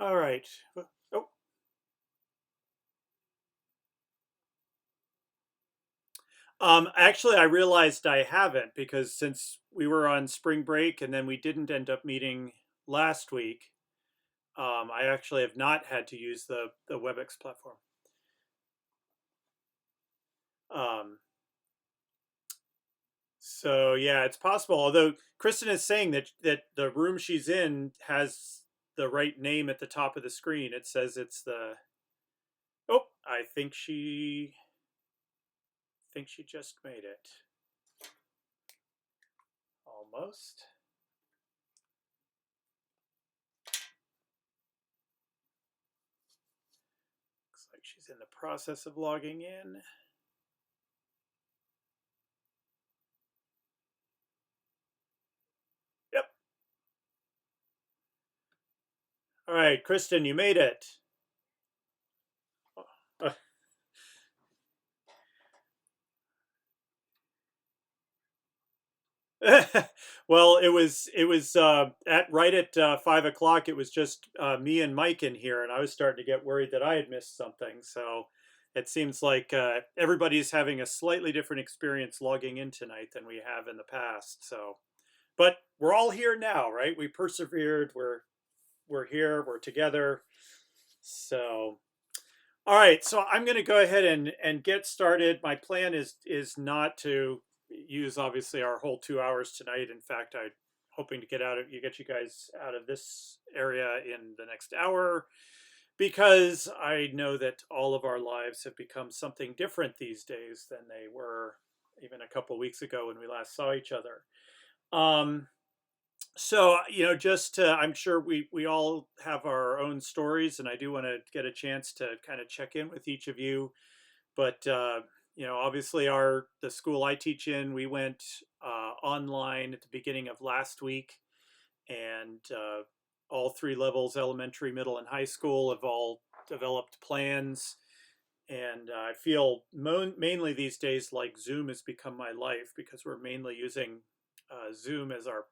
All right. Oh, actually, I realized I haven't because since we were on spring break and then we didn't end up meeting last week, I actually have not had to use the WebEx platform. Um, so yeah, it's possible. Although Kristen is saying that the room she's in has the right name at the top of the screen. It says it's the. Oh, I think she just made it. Almost. Looks like she's in the process of logging in. Yep. All right, Kristen, you made it. Well, it was at right at 5 o'clock. It was just me and Mike in here, and I was starting to get worried that I had missed something. So it seems like everybody's having a slightly different experience logging in tonight than we have in the past. So, but we're all here now, right? We persevered. We're here. We're together. So all right, so I'm going to go ahead and get started. My plan is not to use obviously our whole 2 hours tonight. In fact, I'm hoping to get you guys out of this area in the next hour because I know that all of our lives have become something different these days than they were even a couple weeks ago when we last saw each other. Um, so just I'm sure we all have our own stories, and I do want to get a chance to kind of check in with each of you. But obviously, our the school I teach in, we went online at the beginning of last week, and all three levels, elementary, middle, and high school, have all developed plans. And I feel mainly these days like Zoom has become my life because we're mainly using Zoom as our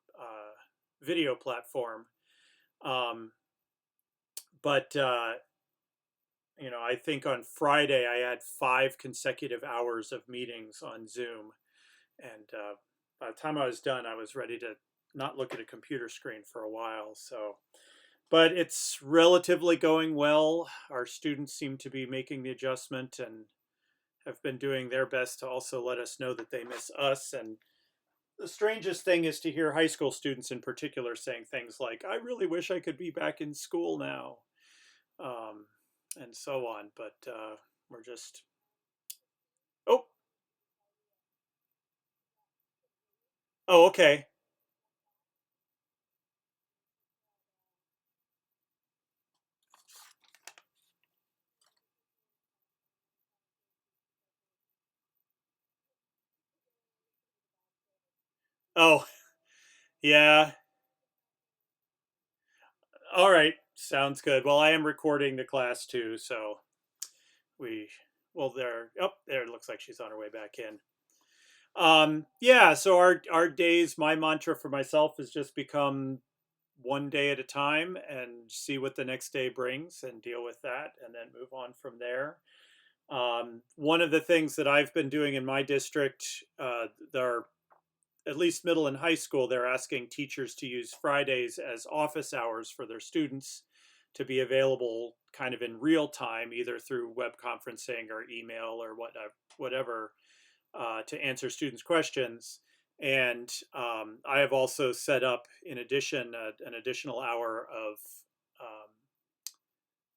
video platform. Um, but I think on Friday I had 5 consecutive hours of meetings on Zoom, and by the time I was done, I was ready to not look at a computer screen for a while. So, but it's relatively going well. Our students seem to be making the adjustment and have been doing their best to also let us know that they miss us. And the strangest thing is to hear high school students in particular saying things like, "I really wish I could be back in school now." Um, and so on. But we're just oh oh okay. Oh yeah. All right. Sounds good. Well, I am recording the class too, so we there. It looks like she's on her way back in. Yeah. So our days. My mantra for myself has just become one day at a time and see what the next day brings and deal with that and then move on from there. One of the things that I've been doing in my district, there at least middle and high school, they're asking teachers to use Fridays as office hours for their students to be available kind of in real time, either through web conferencing or email or whatever, to answer students' questions. And I have also set up, in addition, an additional hour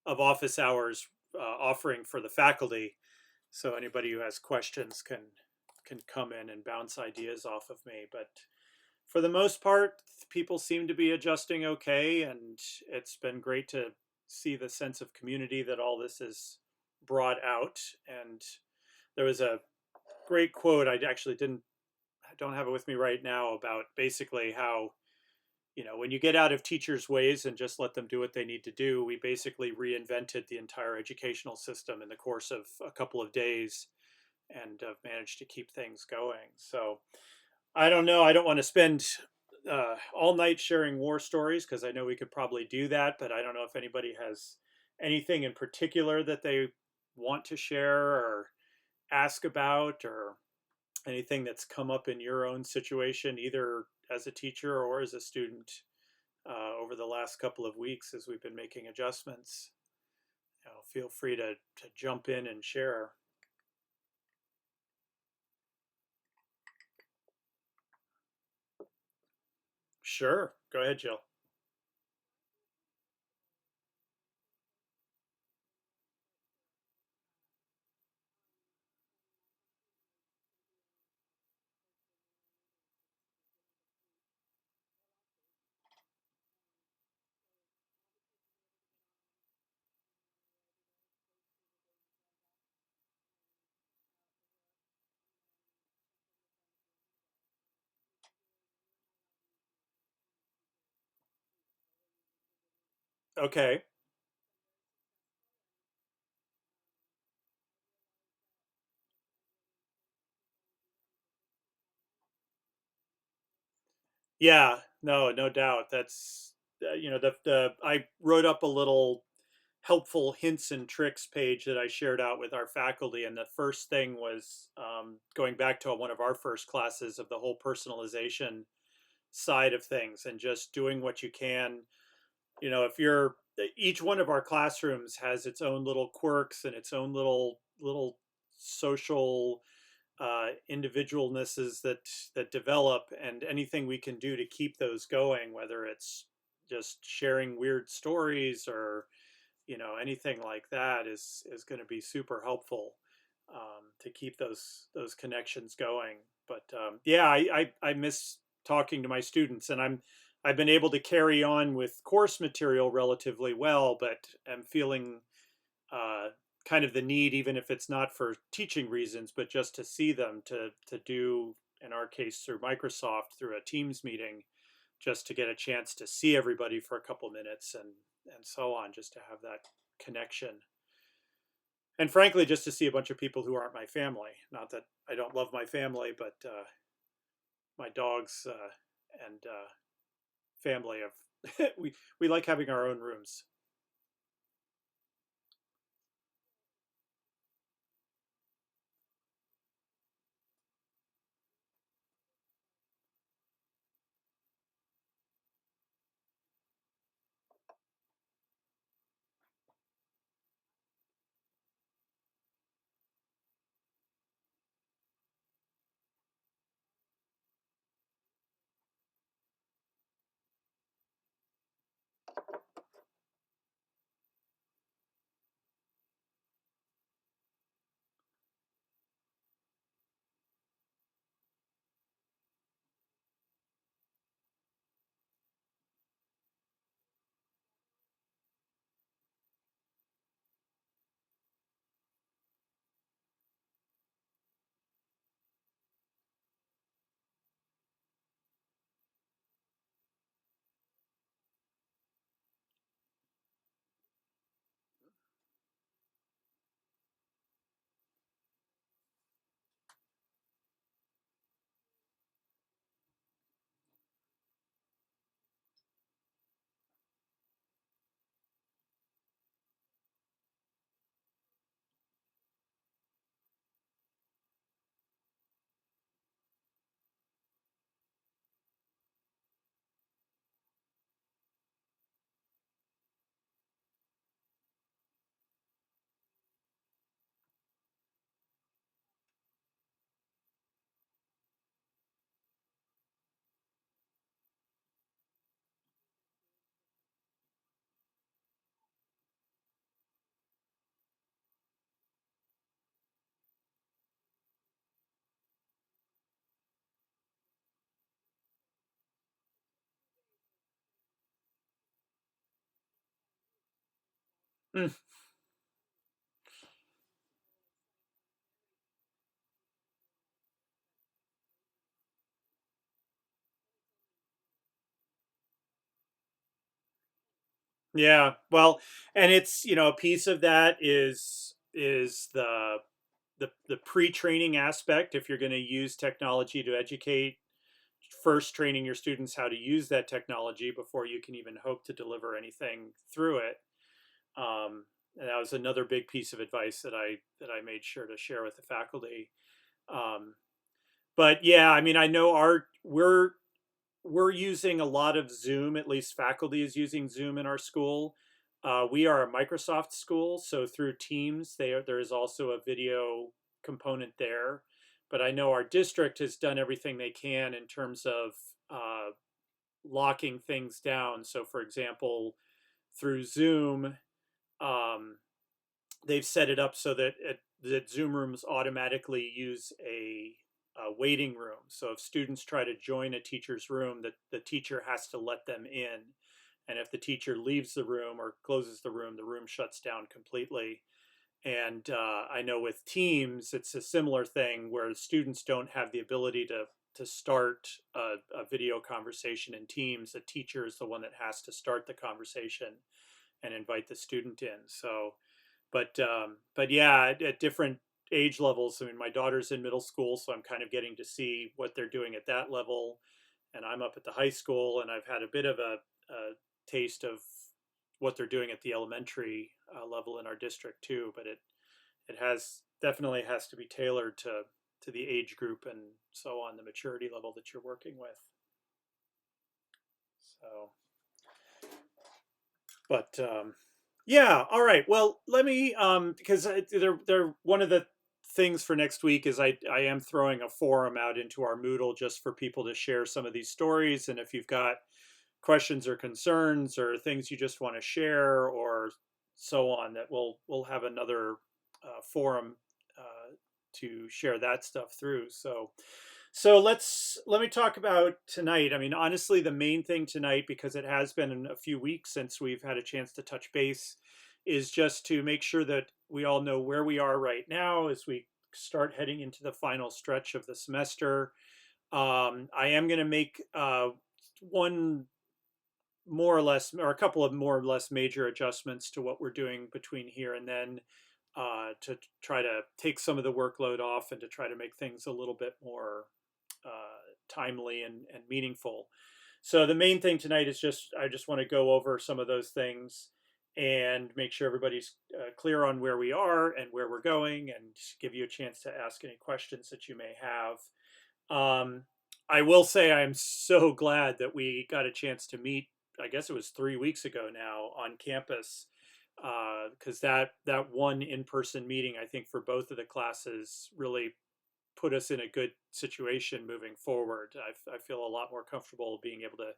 of office hours offering for the faculty, so anybody who has questions can come in and bounce ideas off of me. But for the most part, people seem to be adjusting okay, and it's been great to see the sense of community that all this has brought out. And there was a great quote. I don't have it with me right now, about basically how when you get out of teachers' ways and just let them do what they need to do, we basically reinvented the entire educational system in the course of a couple of days and have managed to keep things going. So I don't know. I don't want to spend all night sharing war stories because I know we could probably do that, but I don't know if anybody has anything in particular that they want to share or ask about, or anything that's come up in your own situation, either as a teacher or as a student, over the last couple of weeks as we've been making adjustments. Feel free to jump in and share. Sure. Go ahead, Jill. Okay. Yeah. No, no doubt. That's the I wrote up a little helpful hints and tricks page that I shared out with our faculty, and the first thing was going back to one of our first classes of the whole personalization side of things and just doing what you can. If you're Each one of our classrooms has its own little quirks and its own little social individualnesses that develop, and anything we can do to keep those going, whether it's just sharing weird stories or anything like that, is going to be super helpful, to keep those connections going. But yeah, I miss talking to my students, and I've been able to carry on with course material relatively well, but I'm feeling uh, kind of the need, even if it's not for teaching reasons, but just to see them, to do, in our case through Microsoft, through a Teams meeting, just to get a chance to see everybody for a couple minutes, and so on, just to have that connection. And frankly, just to see a bunch of people who aren't my family. Not that I don't love my family, but my dogs, and family of we like having our own rooms. Mm, yeah, well, and it's a piece of that is the pre-training aspect. If you're going to use technology to educate first training your students how to use that technology before you can even hope to deliver anything through it. And that was another big piece of advice that I made sure to share with the faculty. Um, but yeah, I mean, I know we're using a lot of Zoom. At least faculty is using Zoom in our school. We are a Microsoft school, so through Teams, there is also a video component there. But I know our district has done everything they can in terms of uh, locking things down. So, for example, through Zoom, um, they've set it up so that Zoom rooms automatically use a waiting room. So if students try to join a teacher's room, that the teacher has to let them in. And if the teacher leaves the room or closes the room shuts down completely. And I know with Teams, it's a similar thing where students don't have the ability to start a video conversation in Teams. The teacher is the one that has to start the conversation and invite the student in. So, but yeah, at different age levels. I mean, my daughter's in middle school, so I'm kind of getting to see what they're doing at that level, and I'm up at the high school, and I've had a bit of a taste of what they're doing at the elementary level in our district too. But it has definitely has to be tailored to the age group and so on, the maturity level that you're working with. So, but yeah, all right. Well, let me because they're one of the things for next week is I am throwing a forum out into our Moodle just for people to share some of these stories, and if you've got questions or concerns or things you just want to share or so on, that we'll have another forum to share that stuff through. So let me talk about tonight. I mean, honestly, the main thing tonight, because it has been a few weeks since we've had a chance to touch base, is just to make sure that we all know where we are right now as we start heading into the final stretch of the semester. I am going to make one more or less, or a couple of more or less major adjustments to what we're doing between here and then, to try to take some of the workload off and to try to make things a little bit more timely and meaningful. So the main thing tonight is I just want to go over some of those things and make sure everybody's clear on where we are and where we're going, and give you a chance to ask any questions that you may have. I will say I'm so glad that we got a chance to meet. I guess it was 3 weeks ago now on campus, because that one in-person meeting, I think for both of the classes, really put us in a good situation moving forward. I feel a lot more comfortable being able to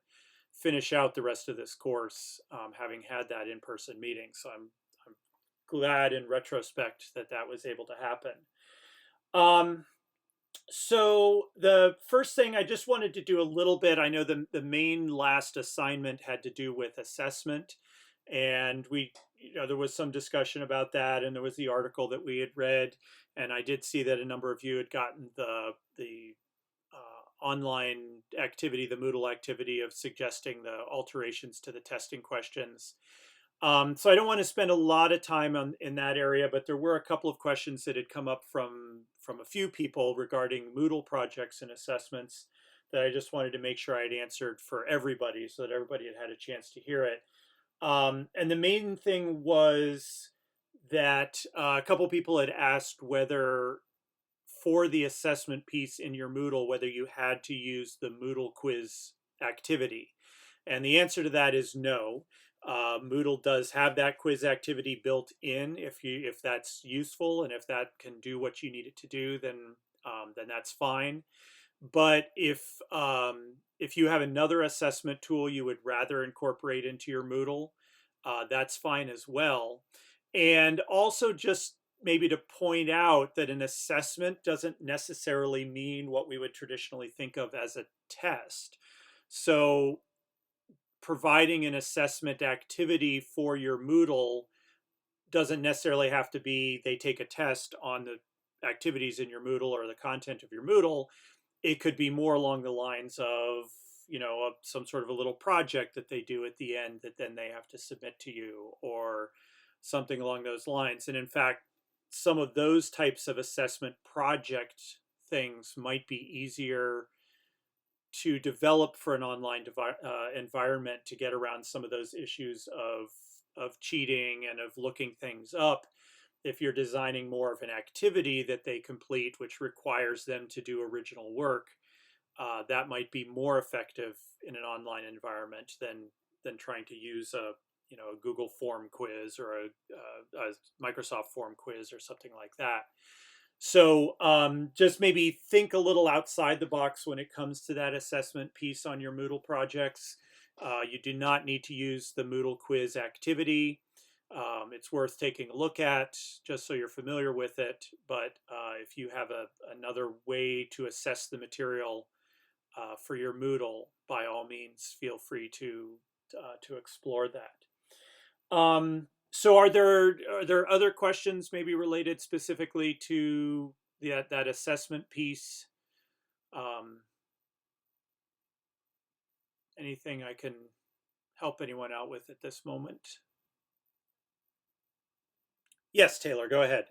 finish out the rest of this course, having had that in-person meeting. So I'm glad in retrospect that that was able to happen. So the first thing I just wanted to do a little bit, I know the main last assignment had to do with assessment, and there was some discussion about that, and there was the article that we had read, and I did see that a number of you had gotten the online activity, the Moodle activity of suggesting the alterations to the testing questions. So I don't want to spend a lot of time in that area, but there were a couple of questions that had come up from a few people regarding Moodle projects and assessments that I just wanted to make sure I'd answered for everybody so that everybody had had a chance to hear it. And the main thing was that a couple people had asked whether for the assessment piece in your Moodle, whether you had to use the Moodle quiz activity. And the answer to that is no. Moodle does have that quiz activity built in. If that's useful and if that can do what you need it to do, then that's fine. But if you have another assessment tool you would rather incorporate into your Moodle, that's fine as well. And also just maybe to point out that an assessment doesn't necessarily mean what we would traditionally think of as a test. So providing an assessment activity for your Moodle doesn't necessarily have to be they take a test on the activities in your Moodle or the content of your Moodle. It could be more along the lines of, some sort of a little project that they do at the end that then they have to submit to you, or something along those lines. And in fact, some of those types of assessment project things might be easier to develop for an online environment to get around some of those issues of cheating and of looking things up. If you're designing more of an activity that they complete, which requires them to do original work, that might be more effective in an online environment than trying to use a Google form quiz or a Microsoft form quiz or something like that. So just maybe think a little outside the box when it comes to that assessment piece on your Moodle projects. You do not need to use the Moodle quiz activity. It's worth taking a look at just so you're familiar with it. But if you have another way to assess the material for your Moodle, by all means, feel free to explore that. So are there other questions maybe related specifically to that assessment piece? Um, Anything I can help anyone out with at this moment? Yes, Taylor, go ahead.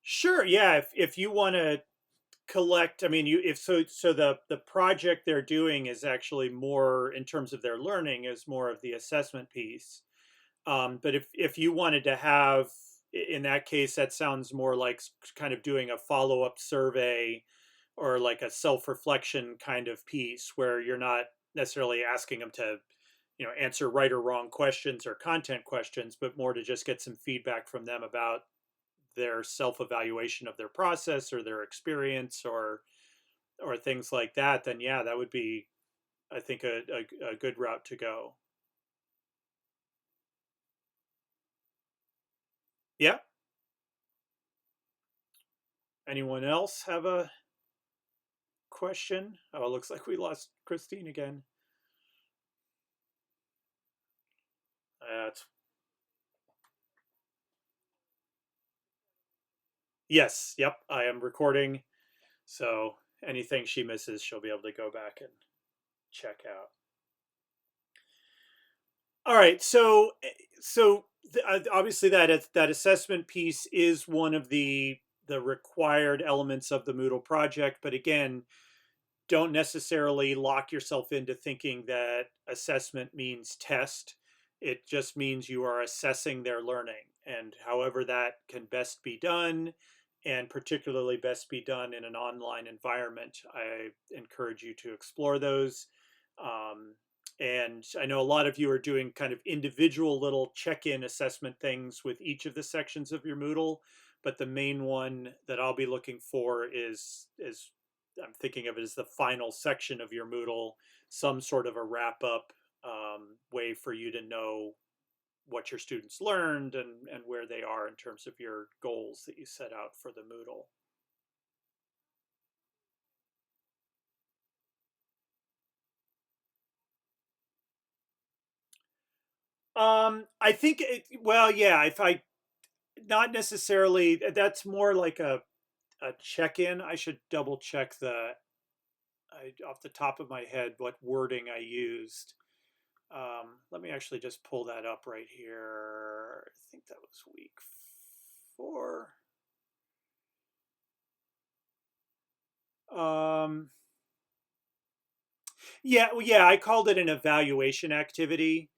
Sure, yeah. If you want to collect, I mean, you if so the project they're doing is actually more in terms of their learning is more of the assessment piece. But if you wanted to have, in that case, that sounds more like kind of doing a follow-up survey or like a self-reflection kind of piece where you're not necessarily asking them to, answer right or wrong questions or content questions, but more to just get some feedback from them about their self-evaluation of their process or their experience or things like that, then yeah, that would be, I think, a good route to go. Yeah. Anyone else have a question? Oh, it looks like we lost Christine again. It's Yes, yep, I am recording. So anything she misses, she'll be able to go back and check out. All right, so obviously that assessment piece is one of the required elements of the Moodle project, but again, don't necessarily lock yourself into thinking that assessment means test. It just means you are assessing their learning, and however that can best be done, and particularly best be done in an online environment, I encourage you to explore those. Um, and I know a lot of you are doing kind of individual little check-in assessment things with each of the sections of your Moodle, but the main one that I'll be looking for is I'm thinking of it as the final section of your Moodle, some sort of a wrap up way for you to know what your students learned and where they are in terms of your goals that you set out for the Moodle. I think well, yeah, if I not necessarily, that's more like a check-in. I should double check off the top of my head what wording I used. Let me actually just pull that up right here. I think that was week 4. Um, yeah, well, yeah, I called it an evaluation activity.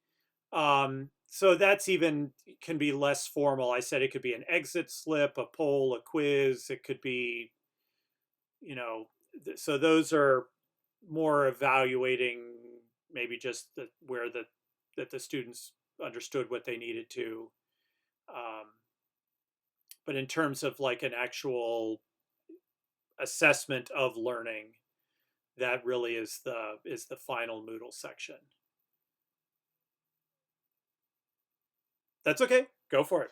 So that's even can be less formal. I said it could be an exit slip, a poll, a quiz. It could be, you know, so those are more evaluating maybe just where that the students understood what they needed to. Um, but in terms of like an actual assessment of learning, that really is the final Moodle section. That's okay. Go for it.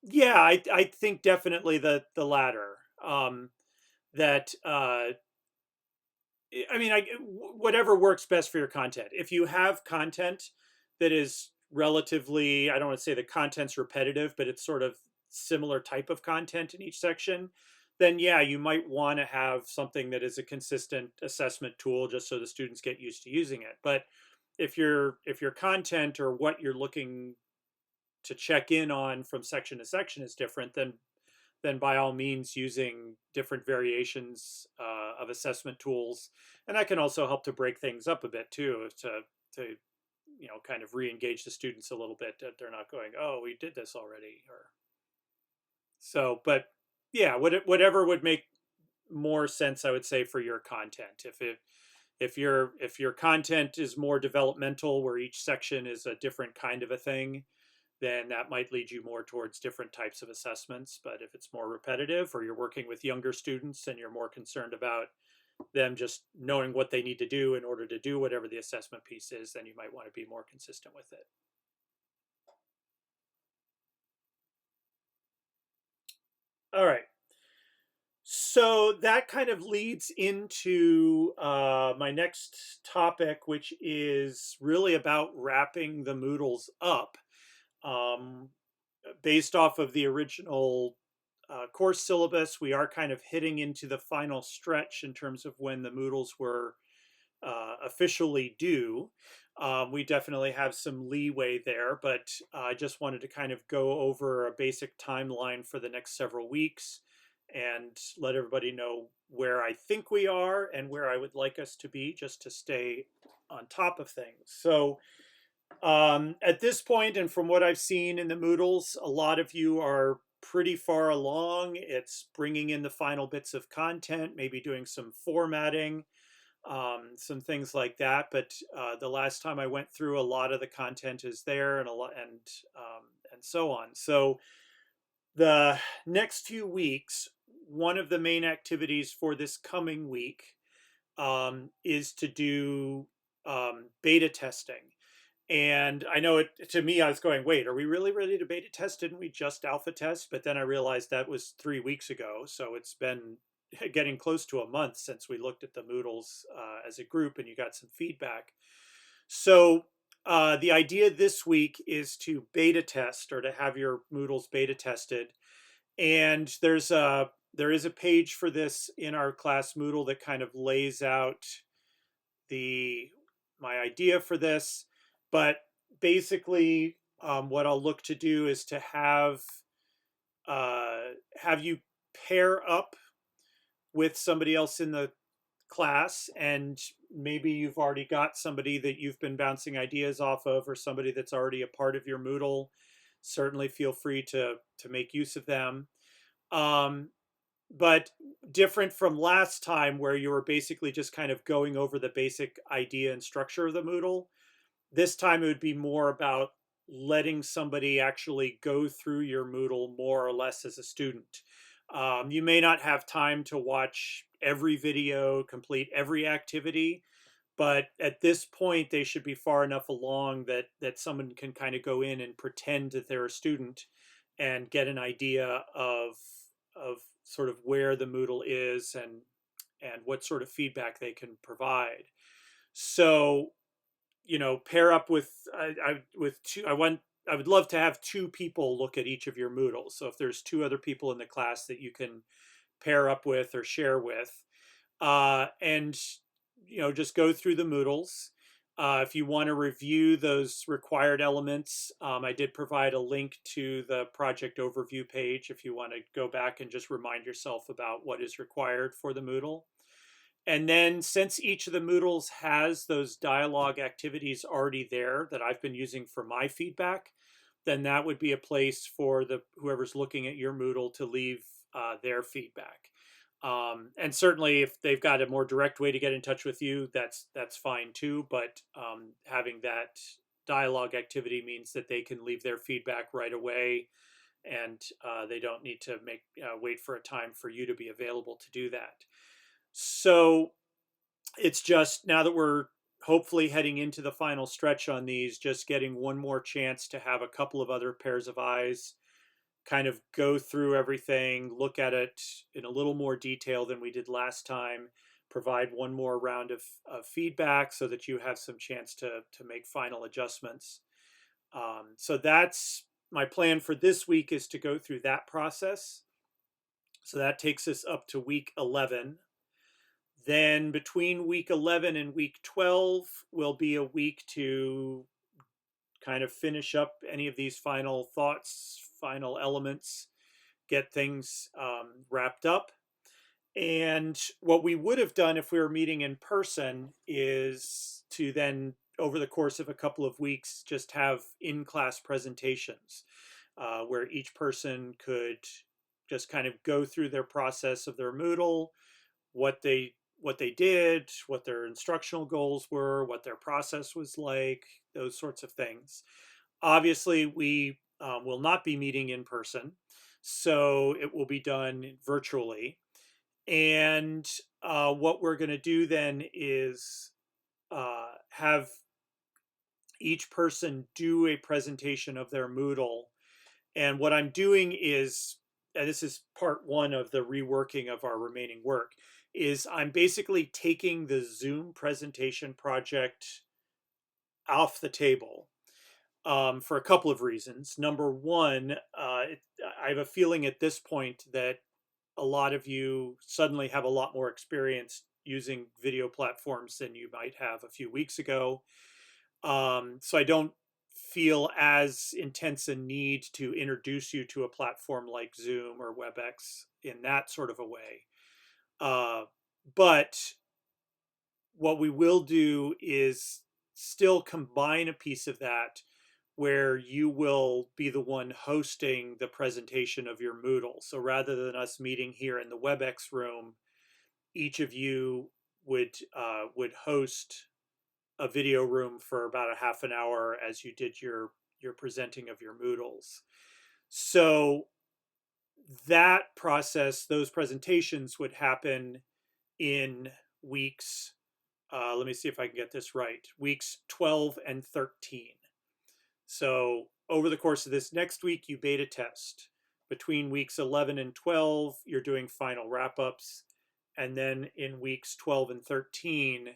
Yeah, I think definitely the latter. That I mean, whatever works best for your content. If you have content that is relatively, I don't want to say the content's repetitive, but it's sort of similar type of content in each section, then yeah, you might want to have something that is a consistent assessment tool just so the students get used to using it. But if your content or what you're looking to check in on from section to section is different, then by all means using different variations of assessment tools, and that can also help to break things up a bit too, to kind of re-engage the students a little bit, that they're not going, oh, we did this already, or so. But yeah, whatever would make more sense, I would say, for your content. If your content is more developmental, where each section is a different kind of a thing, then that might lead you more towards different types of assessments. But if it's more repetitive, or you're working with younger students and you're more concerned about them just knowing what they need to do in order to do whatever the assessment piece is, then you might want to be more consistent with it. All right. So that kind of leads into my next topic, which is really about wrapping the Moodles up. Um, Based off of the original course syllabus, we are kind of hitting into the final stretch in terms of when the Moodles were officially due. We definitely have some leeway there, but I just wanted to kind of go over a basic timeline for the next several weeks and let everybody know where I think we are and where I would like us to be, just to stay on top of things. So, at this point, and from what I've seen in the Moodles, a lot of you are pretty far along. It's bringing in the final bits of content, maybe doing some formatting, some things like that. But the last time I went through, a lot of the content is there, and a lot, and so on. So the next few weeks, one of the main activities for this coming week is to do beta testing. And I know it, to me, I was going, wait, are we really ready to beta test? Didn't we just alpha test? But then I realized that was 3 weeks ago. So it's been getting close to a month since we looked at the Moodles as a group and you got some feedback. So the idea this week is to beta test, or to have your Moodles beta tested. And there is a page for this in our class Moodle that kind of lays out the my idea for this. But basically, what I'll look to do is to have you pair up with somebody else in the class, and maybe you've already got somebody that you've been bouncing ideas off of, or somebody that's already a part of your Moodle. Certainly feel free to make use of them. Um, but different from last time, where you were basically just kind of going over the basic idea and structure of the Moodle, this time it would be more about letting somebody actually go through your Moodle more or less as a student. You may not have time to watch every video, complete every activity, but at this point they should be far enough along that someone can kind of go in and pretend that they're a student and get an idea of sort of where the Moodle is, and what sort of feedback they can provide. So, pair up with with two. I would love to have two people look at each of your Moodles. So if there's two other people in the class that you can pair up with or share with, and just go through the Moodles. If you want to review those required elements, I did provide a link to the project overview page if you want to go back and just remind yourself about what is required for the Moodle. And then, since each of the Moodles has those dialogue activities already there that I've been using for my feedback, then that would be a place for the whoever's looking at your Moodle to leave their feedback. And certainly, if they've got a more direct way to get in touch with you, that's fine too. But having that dialogue activity means that they can leave their feedback right away, and they don't need to wait for a time for you to be available to do that. So it's just now that we're hopefully heading into the final stretch on these, just getting one more chance to have a couple of other pairs of eyes kind of go through everything, look at it in a little more detail than we did last time, provide one more round of feedback so that you have some chance to make final adjustments. So that's my plan for this week, is to go through that process. So that takes us up to week 11. Then between week 11 and week 12 will be a week to kind of finish up any of these final thoughts, final elements, get things wrapped up. And what we would have done if we were meeting in person is to then, over the course of a couple of weeks, just have in-class presentations where each person could just kind of go through their process of their Moodle, what they did, what their instructional goals were, what their process was like, those sorts of things. Obviously, we will not be meeting in person, so it will be done virtually. And what we're going to do then is have each person do a presentation of their Moodle. And what I'm doing is, and this is part one of the reworking of our remaining work, is I'm basically taking the Zoom presentation project off the table for a couple of reasons. Number one, I have a feeling at this point that a lot of you suddenly have a lot more experience using video platforms than you might have a few weeks ago. So I don't feel as intense a need to introduce you to a platform like Zoom or WebEx in that sort of a way. But what we will do is still combine a piece of that where you will be the one hosting the presentation of your Moodle. So rather than us meeting here in the WebEx room, each of you would host a video room for about a half an hour as you did your presenting of your Moodles. So that process, those presentations would happen in weeks, let me see if I can get this right, weeks 12 and 13. So over the course of this next week, you beta test. Between weeks 11 and 12, you're doing final wrap-ups. And then in weeks 12 and 13,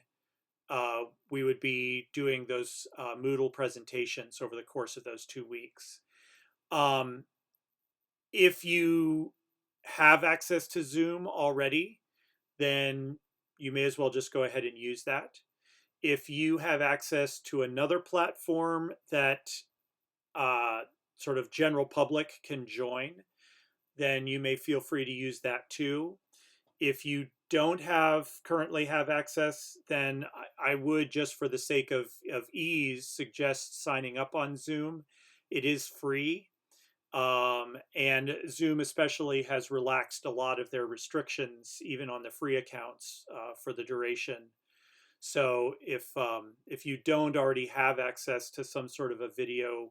we would be doing those Moodle presentations over the course of those 2 weeks. If you have access to Zoom already, then you may as well just go ahead and use that. If you have access to another platform that sort of general public can join, then you may feel free to use that too. If you don't currently have access, then I would, just for the sake of ease, suggest signing up on Zoom. It is free. And Zoom especially has relaxed a lot of their restrictions, even on the free accounts, for the duration. So if you don't already have access to some sort of a video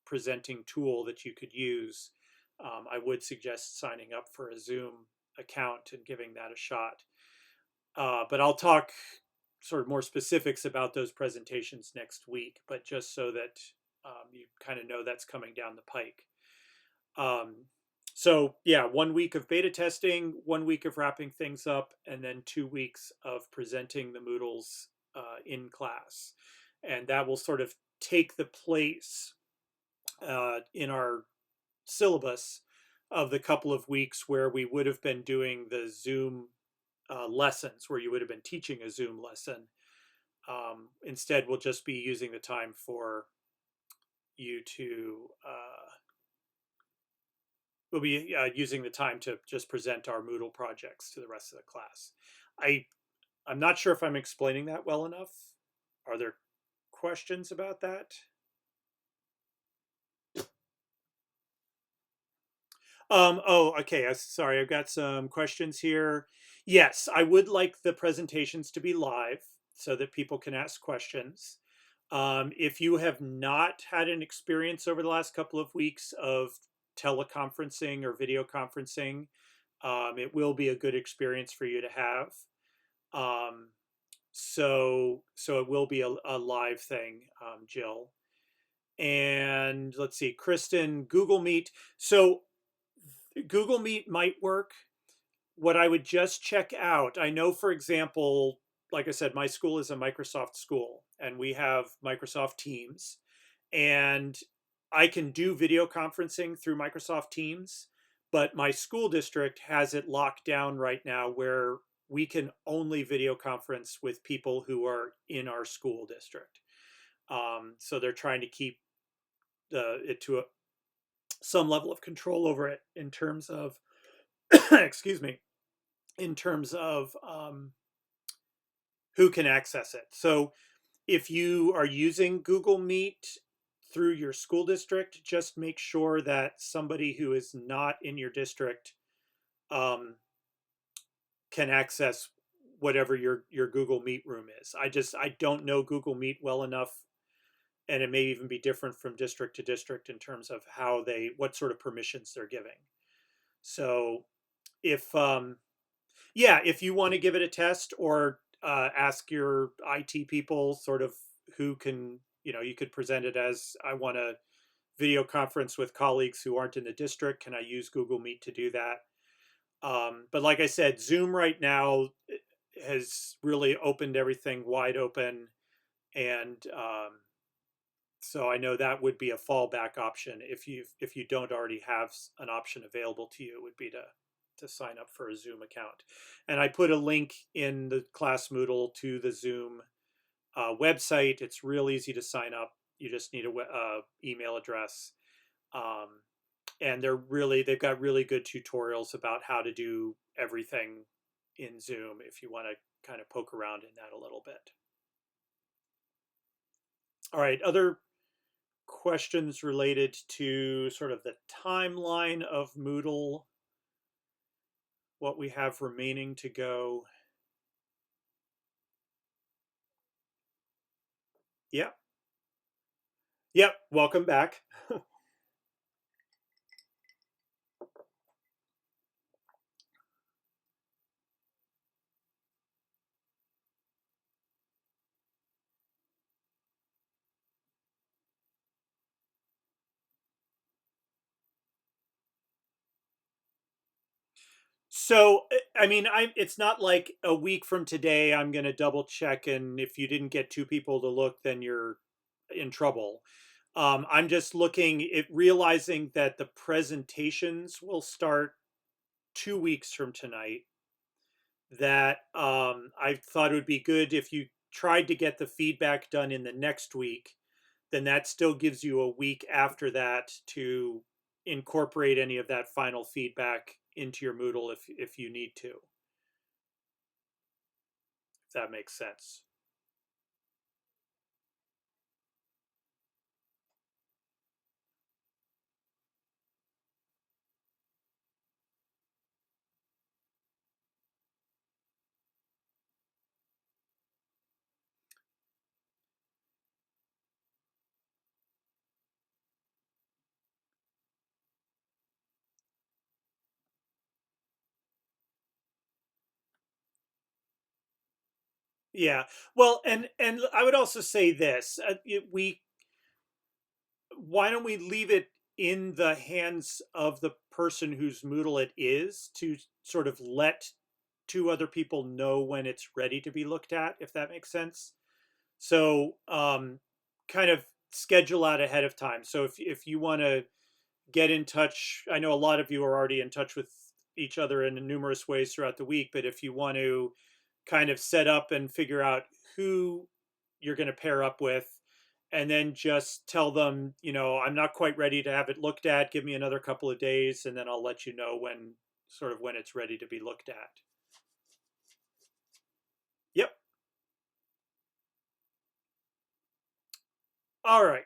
presenting tool that you could use, I would suggest signing up for a Zoom account and giving that a shot. But I'll talk sort of more specifics about those presentations next week, but just so that you kind of know that's coming down the pike. So yeah, 1 week of beta testing, 1 week of wrapping things up, and then 2 weeks of presenting the Moodles in class. And that will sort of take the place in our syllabus of the couple of weeks where we would have been doing the Zoom lessons, where you would have been teaching a Zoom lesson. Instead, we'll just be using the time for you to we'll be using the time to just present our Moodle projects to the rest of the class. I'm not sure if I'm explaining that well enough. Are there questions about that? Oh, okay. Sorry, I've got some questions here. Yes, I would like the presentations to be live so that people can ask questions. If you have not had an experience over the last couple of weeks of teleconferencing or video conferencing, it will be a good experience for you to have. Um, so it will be a live thing, Jill. And let's see, Kristen, Google Meet. So Google Meet might work. What I would just check out, I know, for example, like I said, my school is a Microsoft school and we have Microsoft Teams, and I can do video conferencing through Microsoft Teams, but my school district has it locked down right now where we can only video conference with people who are in our school district. So they're trying to keep it to some level of control over it in terms of, excuse me, in terms of who can access it. So if you are using Google Meet through your school district, just make sure that somebody who is not in your district um, can access whatever your Google Meet room is. I don't know Google Meet well enough, and it may even be different from district to district in terms of what sort of permissions they're giving. So if yeah, if you want to give it a test, or ask your IT people sort of who can, you could present it as, I want to video conference with colleagues who aren't in the district. Can I use Google Meet to do that? But like I said, Zoom right now has really opened everything wide open. And so I know that would be a fallback option if you don't already have an option available to you. It would be to sign up for a Zoom account. And I put a link in the class Moodle to the Zoom website. It's real easy to sign up. You just need a email address. And they've got really good tutorials about how to do everything in Zoom if you want to kind of poke around in that a little bit. All right, other questions related to sort of the timeline of Moodle, what we have remaining to go. Yep. Yep. Welcome back. So, I mean, it's not like a week from today I'm going to double check, and if you didn't get two people to look, then you're in trouble. I'm just looking at realizing that the presentations will start 2 weeks from tonight. That I thought it would be good if you tried to get the feedback done in the next week, then that still gives you a week after that to incorporate any of that final feedback into your Moodle if you need to. If that makes sense. Yeah. Well, and I would also say this: we why don't we leave it in the hands of the person whose Moodle it is to sort of let two other people know when it's ready to be looked at, if that makes sense. So kind of schedule out ahead of time. So if you want to get in touch, I know a lot of you are already in touch with each other in numerous ways throughout the week, but if you want to kind of set up and figure out who you're going to pair up with, and then just tell them, I'm not quite ready to have it looked at, give me another couple of days, and then I'll let you know when it's ready to be looked at. Yep. All right.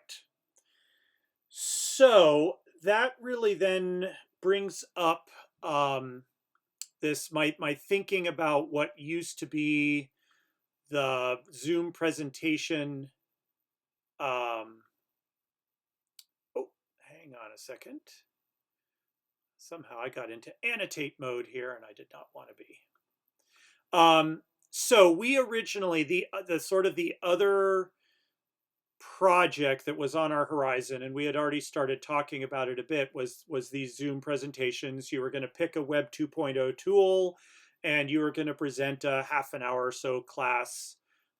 So that really then brings up this my thinking about what used to be the Zoom presentation Um, oh, hang on a second. Somehow I got into annotate mode here, and I did not want to be. So we originally the sort of the other project that was on our horizon, and we had already started talking about it a bit, was these Zoom presentations. You were going to pick a Web 2.0 tool, and you were going to present a half an hour or so class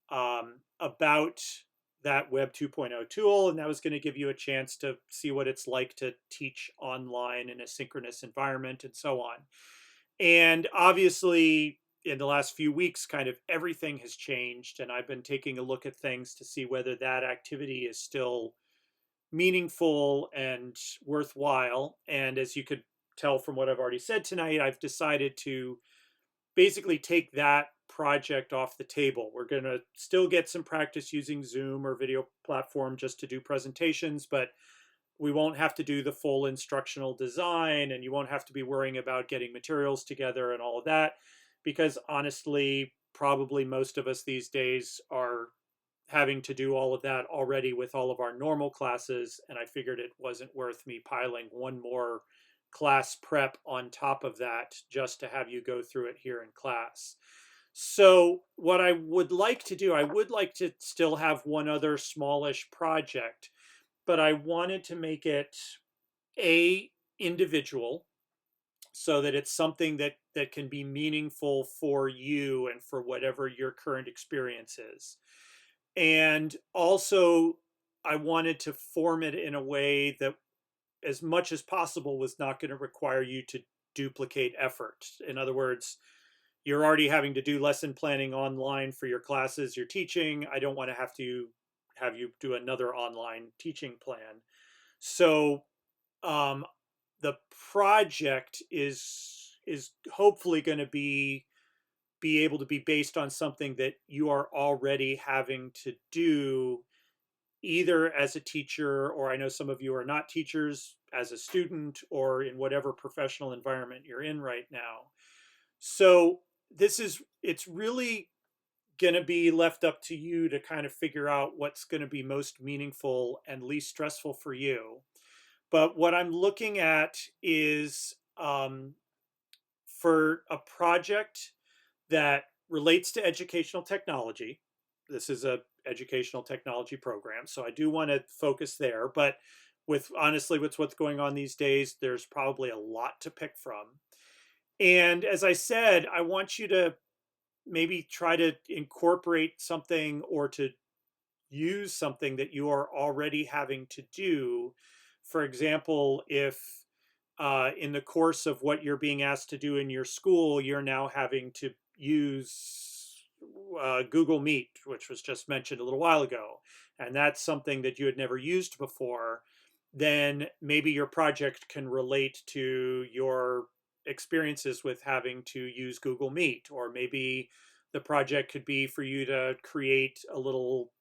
about that Web 2.0 tool, and that was going to give you a chance to see what it's like to teach online in a synchronous environment and so on. And obviously, in the last few weeks, kind of everything has changed. And I've been taking a look at things to see whether that activity is still meaningful and worthwhile. And as you could tell from what I've already said tonight, I've decided to basically take that project off the table. We're going to still get some practice using Zoom or video platform just to do presentations, but we won't have to do the full instructional design, and you won't have to be worrying about getting materials together and all of that, because honestly, probably most of us these days are having to do all of that already with all of our normal classes, and I figured it wasn't worth me piling one more class prep on top of that just to have you go through it here in class. So what I would like to do, I would like to still have one other smallish project, but I wanted to make it a individual so that it's something that can be meaningful for you and for whatever your current experience is. And also I wanted to form it in a way that as much as possible was not going to require you to duplicate effort. In other words, you're already having to do lesson planning online for your classes you're teaching. I don't want to have you do another online teaching plan. So um, the project is hopefully going to be able to be based on something that you are already having to do, either as a teacher, or I know some of you are not teachers, as a student, or in whatever professional environment you're in right now. So it's really going to be left up to you to kind of figure out what's going to be most meaningful and least stressful for you. But what I'm looking at is for a project that relates to educational technology. This is a educational technology program, so I do want to focus there. But with honestly, with what's going on these days, there's probably a lot to pick from. And as I said, I want you to maybe try to incorporate something or to use something that you are already having to do. For example, if in the course of what you're being asked to do in your school, you're now having to use Google Meet, which was just mentioned a little while ago, and that's something that you had never used before, then maybe your project can relate to your experiences with having to use Google Meet. Or maybe the project could be for you to create a little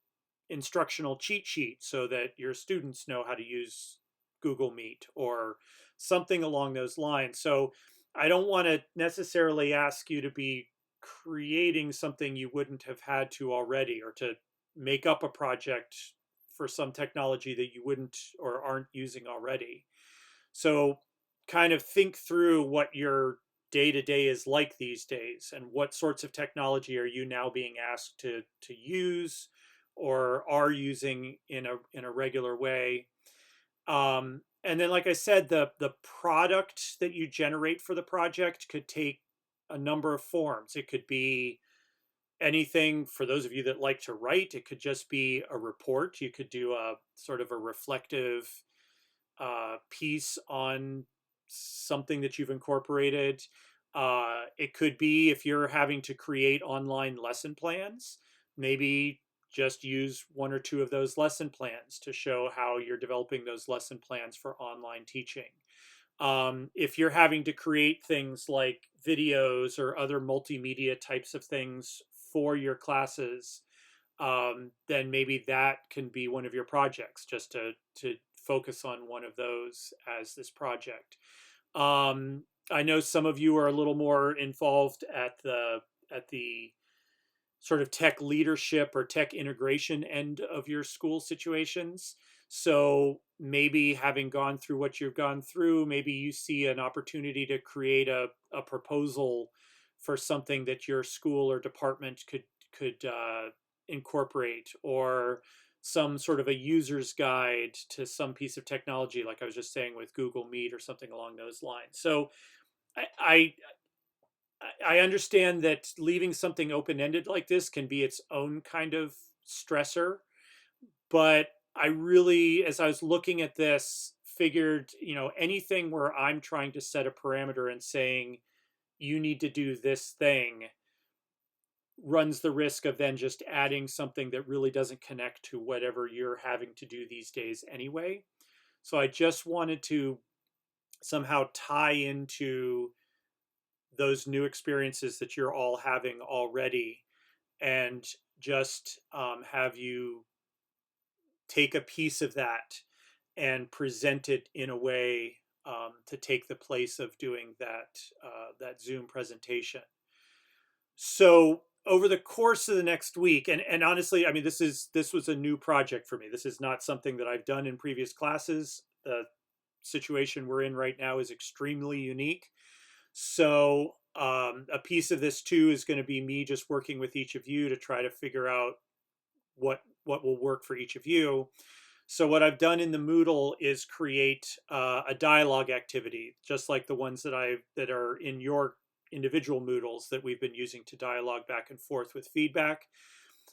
instructional cheat sheet so that your students know how to use Google Meet or something along those lines. So I don't want to necessarily ask you to be creating something you wouldn't have had to already, or to make up a project for some technology that you wouldn't or aren't using already. So kind of think through what your day to day is like these days, and what sorts of technology are you now being asked to use or are using in a regular way. And then, like I said, the product that you generate for the project could take a number of forms. It could be anything. For those of you that like to write, it could just be a report. You could do a sort of a reflective piece on something that you've incorporated. It could be, if you're having to create online lesson plans, maybe just use one or two of those lesson plans to show how you're developing those lesson plans for online teaching. If you're having to create things like videos or other multimedia types of things for your classes, then maybe that can be one of your projects, just to focus on one of those as this project. I know some of you are a little more involved at the sort of tech leadership or tech integration end of your school situations. So maybe having gone through what you've gone through, maybe you see an opportunity to create a proposal for something that your school or department could incorporate, or some sort of a user's guide to some piece of technology, like I was just saying with Google Meet or something along those lines. So I, I understand that leaving something open ended like this can be its own kind of stressor, but I really, as I was looking at this, figured, anything where I'm trying to set a parameter and saying, you need to do this thing, runs the risk of then just adding something that really doesn't connect to whatever you're having to do these days anyway. So I just wanted to somehow tie into those new experiences that you're all having already, and just have you take a piece of that and present it in a way to take the place of doing that Zoom presentation. So over the course of the next week, and honestly, I mean, this was a new project for me. This is not something that I've done in previous classes. The situation we're in right now is extremely unique. So a piece of this too is going to be me just working with each of you to try to figure out what will work for each of you. So what I've done in the Moodle is create a dialogue activity, just like the ones that are in your individual Moodles that we've been using to dialogue back and forth with feedback.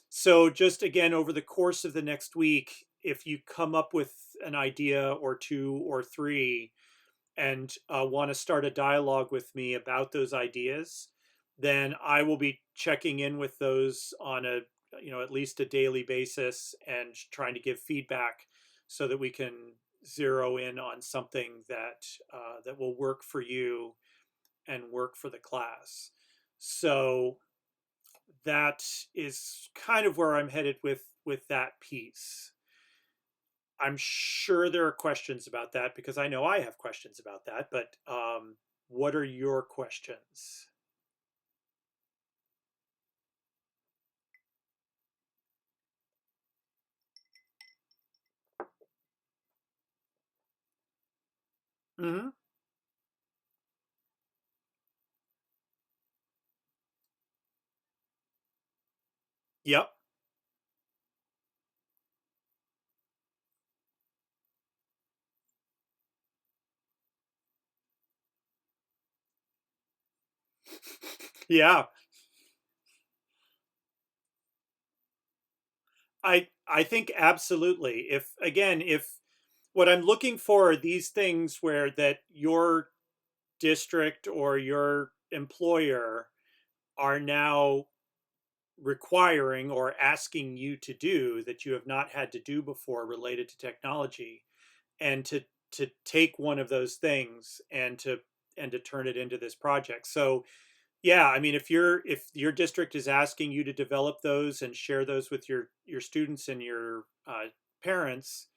So just again, over the course of the next week, if you come up with an idea or two or three and want to start a dialogue with me about those ideas, then I will be checking in with those on a at least a daily basis and trying to give feedback so that we can zero in on something that will work for you and work for the class. So that is kind of where I'm headed with that piece. I'm sure there are questions about that because I know I have questions about that, but what are your questions? Mm-hmm. Yep. Yeah. I think absolutely. If what I'm looking for are these things where that your district or your employer are now requiring or asking you to do that you have not had to do before related to technology, and to take one of those things and to turn it into this project. So yeah, I mean, if your district is asking you to develop those and share those with your students and your parents,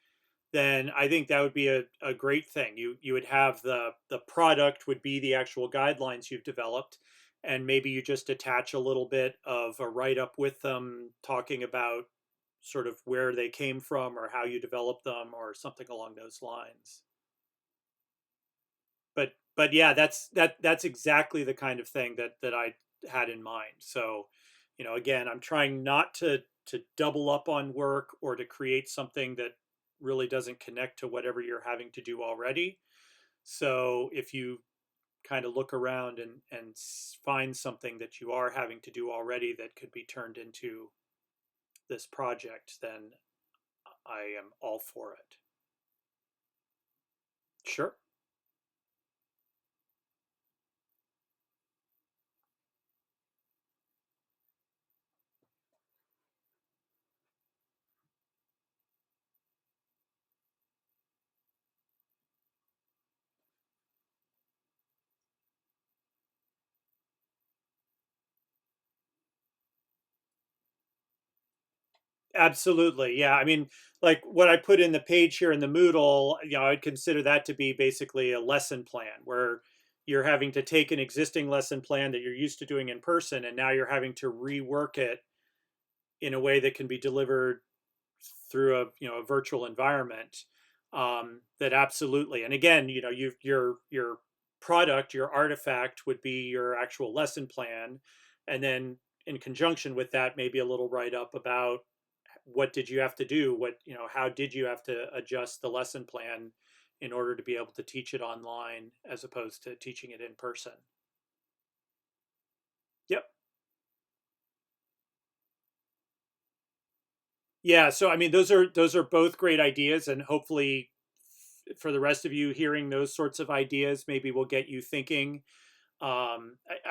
then I think that would be a great thing. You would have the product would be the actual guidelines you've developed, and maybe you just attach a little bit of a write up with them talking about sort of where they came from or how you developed them or something along those lines. But yeah, that's exactly the kind of thing that I had in mind. So, again, I'm trying not to double up on work or to create something that really doesn't connect to whatever you're having to do already. So if you kind of look around and find something that you are having to do already that could be turned into this project, then I am all for it. Sure. Absolutely. Yeah. I mean, like what I put in the page here in the Moodle, I'd consider that to be basically a lesson plan where you're having to take an existing lesson plan that you're used to doing in person, and now you're having to rework it in a way that can be delivered through a a virtual environment, that absolutely. And again, your product, your artifact would be your actual lesson plan, and then in conjunction with that, maybe a little write up about what did you have to do, how did you have to adjust the lesson plan in order to be able to teach it online as opposed to teaching it in person. Yep. Yeah, so I mean, those are both great ideas, and hopefully, for the rest of you, hearing those sorts of ideas maybe will get you thinking. I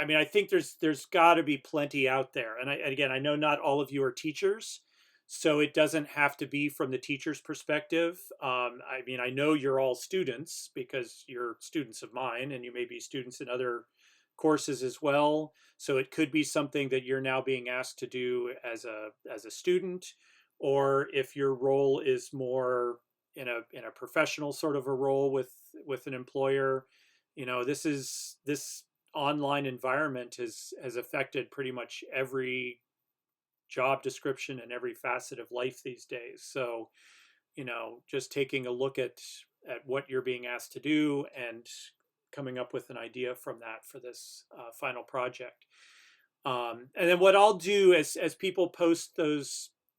mean, I think there's got to be plenty out there, and again, I know not all of you are teachers, so it doesn't have to be from the teacher's perspective. I mean, I know you're all students because you're students of mine, and you may be students in other courses as well. So it could be something that you're now being asked to do as a student, or if your role is more in a professional sort of a role with an employer. This online environment has affected pretty much every job description and every facet of life these days. So, just taking a look at what you're being asked to do and coming up with an idea from that for this final project. And then what I'll do as people post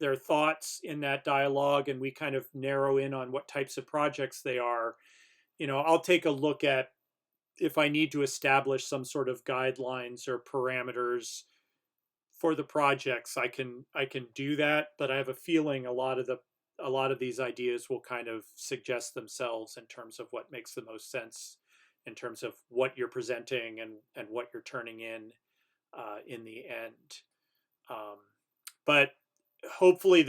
their thoughts in that dialogue, and we kind of narrow in on what types of projects they are, I'll take a look at if I need to establish some sort of guidelines or parameters for the projects. I can do that, but I have a feeling a lot of these ideas will kind of suggest themselves in terms of what makes the most sense in terms of what you're presenting and what you're turning in the end. Um, but hopefully,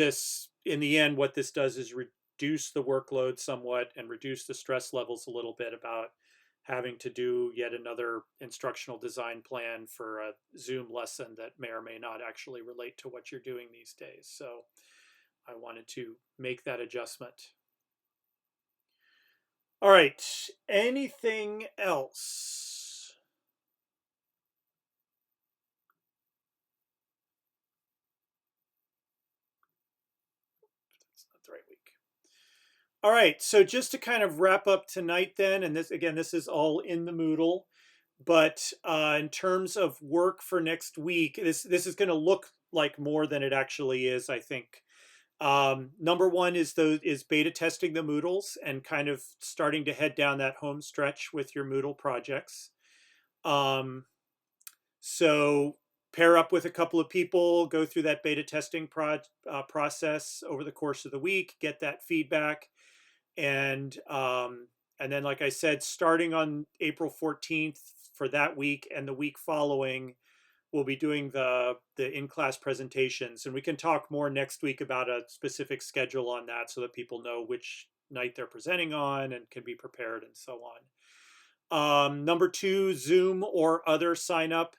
in the end, what this does is reduce the workload somewhat and reduce the stress levels a little bit about having to do yet another instructional design plan for a Zoom lesson that may or may not actually relate to what you're doing these days. So I wanted to make that adjustment. All right. Anything else? That's not the right week. All right, so just to kind of wrap up tonight, then, and this is all in the Moodle, but in terms of work for next week, this is going to look like more than it actually is, I think. Number one is beta testing the Moodles and kind of starting to head down that home stretch with your Moodle projects. Um, so pair up with a couple of people, go through that beta testing process over the course of the week, get that feedback, and then, like I said, starting on April 14th for that week and the week following, we'll be doing the in-class presentations, and we can talk more next week about a specific schedule on that so that people know which night they're presenting on and can be prepared and so on. Number two, Zoom or other sign up.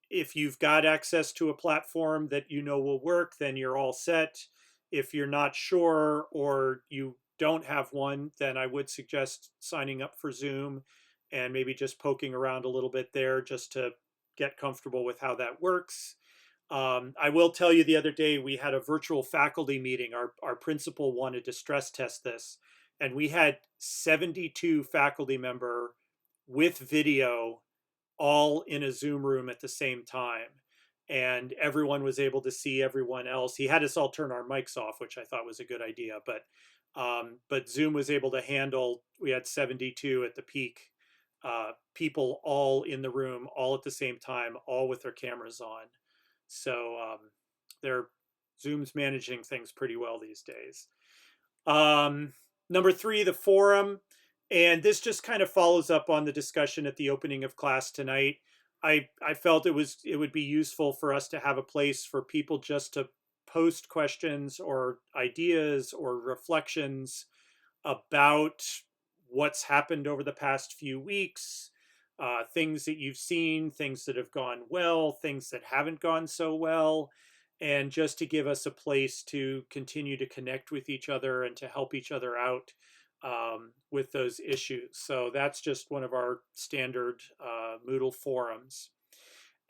If you've got access to a platform that will work, then you're all set. If you're not sure or you don't have one, then I would suggest signing up for Zoom and maybe just poking around a little bit there just to get comfortable with how that works. I will tell you, the other day we had a virtual faculty meeting. Our principal wanted to stress test this, and we had 72 faculty member with video all in a Zoom room at the same time. And everyone was able to see everyone else. He had us all turn our mics off, which I thought was a good idea. But Zoom was able to handle. We had 72 at the peak, people all in the room, all at the same time, all with their cameras on. So they're Zoom's managing things pretty well these days. Um, Number three, the forum. And this just kind of follows up on the discussion at the opening of class tonight. I felt it would be useful for us to have a place for people just to post questions or ideas or reflections about what's happened over the past few weeks, things that you've seen, things that have gone well, things that haven't gone so well, and just to give us a place to continue to connect with each other and to help each other out with those issues. So that's just one of our standard Moodle forums.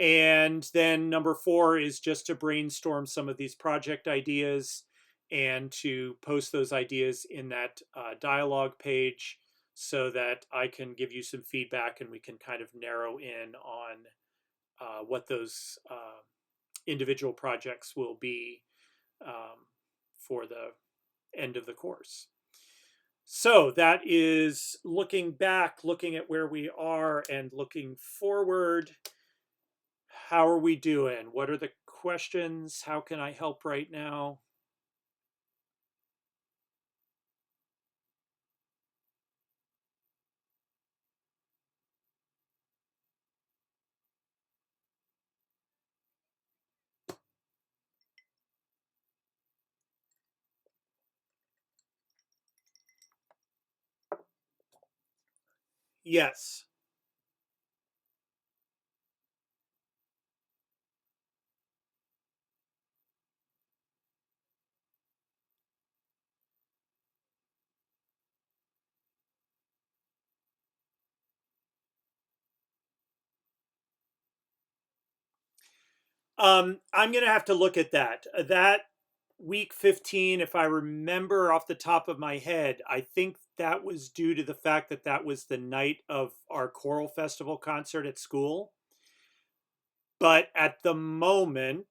And then number 4 is just to brainstorm some of these project ideas and to post those ideas in that dialogue page so that I can give you some feedback and we can kind of narrow in on what those individual projects will be for the end of the course. So that is looking back, looking at where we are, and looking forward. How are we doing? What are the questions? How can I help right now? Yes. I'm going to have to look at that. That week 15, if I remember off the top of my head, I think that was due to the fact that that was the night of our choral festival concert at school. But at the moment,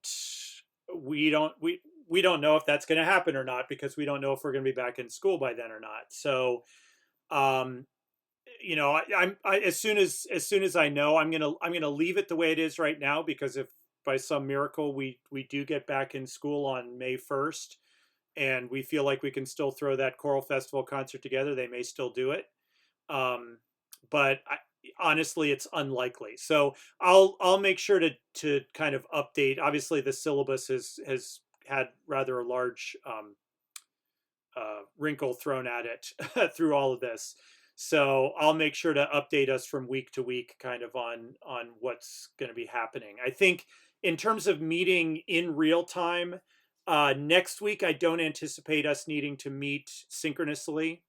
we don't we we don't know if that's going to happen or not because we don't know if we're going to be back in school by then or not. So, um, as soon as I know, I'm gonna leave it the way it is right now because if by some miracle we do get back in school on May 1st and we feel like we can still throw that choral festival concert together, they may still do it. Um, but honestly, it's unlikely. So I'll make sure to kind of update. Obviously, the syllabus has had rather a large wrinkle thrown at it through all of this. So I'll make sure to update us from week to week, kind of on what's going to be happening. I think in terms of meeting in real time, next week I don't anticipate us needing to meet synchronously.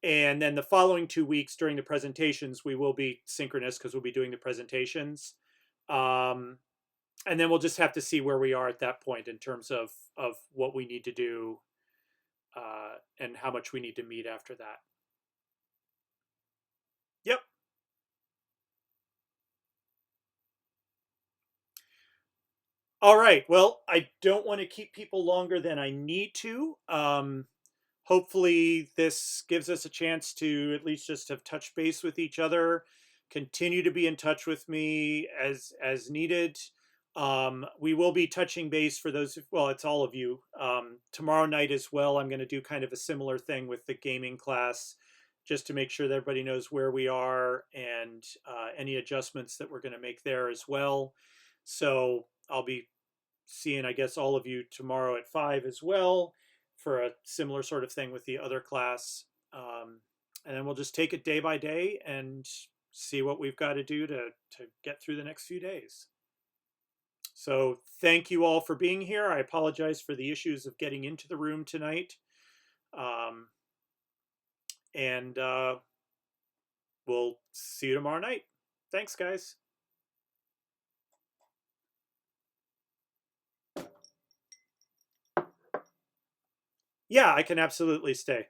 And then the following 2 weeks during the presentations, we will be synchronous because we'll be doing the presentations. Um, and then we'll just have to see where we are at that point in terms of what we need to do and how much we need to meet after that. Yep. All right. Well, I don't want to keep people longer than I need to. Hopefully, this gives us a chance to at least just have touch base with each other. Continue to be in touch with me as needed. We will be touching base for those. Well, it's all of you tomorrow night as well. I'm going to do kind of a similar thing with the gaming class, just to make sure that everybody knows where we are and any adjustments that we're going to make there as well. So I'll be seeing, I guess, all of you tomorrow at 5 as well for a similar sort of thing with the other class. And then we'll just take it day by day and see what we've got to do to get through the next few days. So thank you all for being here. I apologize for the issues of getting into the room tonight. Um, and we'll see you tomorrow night. Thanks, guys. Yeah, I can absolutely stay.